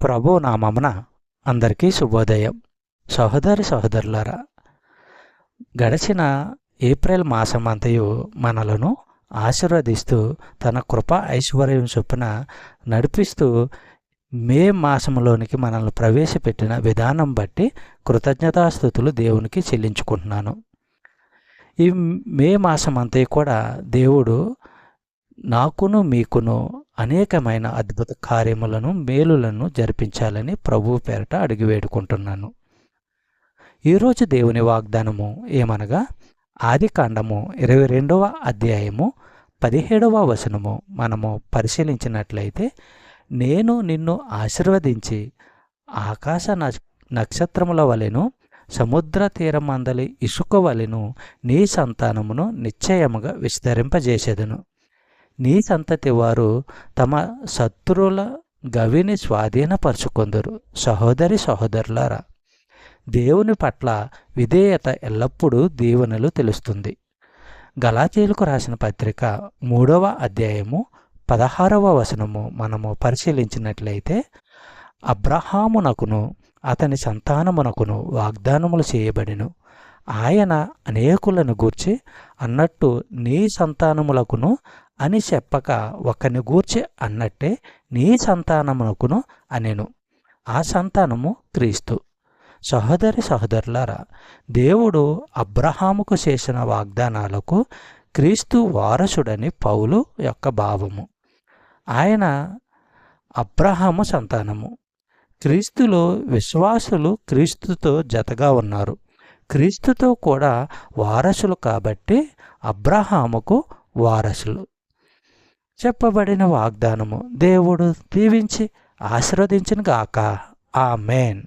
ప్రభు నామమున అందరికీ శుభోదయం. సహోదరి సహోదరులారా, గడిచిన ఏప్రిల్ మాసమంతయు మనలను ఆశీర్వదిస్తూ తన కృప ఐశ్వర్యం చొప్పున నడిపిస్తూ మే మాసంలోనికి మనల్ని ప్రవేశపెట్టిన విధానం బట్టి కృతజ్ఞతాస్తుతులు దేవునికి చెల్లించుకుంటున్నాను. ఈ మే మాసమంతయు కూడా దేవుడు నాకును మీకును అనేకమైన అద్భుత కార్యములను మేలులను జరిపించాలని ప్రభువు పేరట అడిగి వేడుకుంటున్నాను. ఈరోజు దేవుని వాగ్దానము ఏమనగా, ఆదికాండము 22వ అధ్యాయము 17వ వచనము మనము పరిశీలించినట్లయితే, నేను నిన్ను ఆశీర్వదించి ఆకాశ నక్షత్రముల వలెను సముద్ర తీరమందలి ఇసుక వలెను నీ సంతానమును నిశ్చయముగా విస్తరింపజేసేదను. నీ సంతతి వారు తమ శత్రువుల గవిని స్వాధీనపరుచుకొందురు. సహోదరి సహోదరులారా, దేవుని పట్ల విధేయత ఎల్లప్పుడూ దీవెనలు తెలుస్తుంది. గలాతీయులకు రాసిన పత్రిక 3వ అధ్యాయము 16వ వచనము మనము పరిశీలించినట్లయితే, అబ్రహామునకును అతని సంతానమునకును వాగ్దానములు చేయబడిను. ఆయన అనేకులను గూర్చి అన్నట్టు నీ సంతానములకును అని చెప్పక ఒకని గూర్చి అన్నట్టే నీ సంతానమునకును అనెను. ఆ సంతానము క్రీస్తు. సహోదరి సహోదరులారా, దేవుడు అబ్రహాముకు చేసిన వాగ్దానాలకు క్రీస్తు వారసుడని పౌలు యొక్క భావము. ఆయన అబ్రహాము సంతానము. క్రీస్తులో విశ్వాసులు క్రీస్తుతో జతగా ఉన్నారు. క్రీస్తుతో కూడా వారసులు కాబట్టి అబ్రహాముకు వారసులు. చెప్పబడిన వాగ్దానము దేవుడు దీవించి ఆశీర్వదించును గాక. ఆమేన్.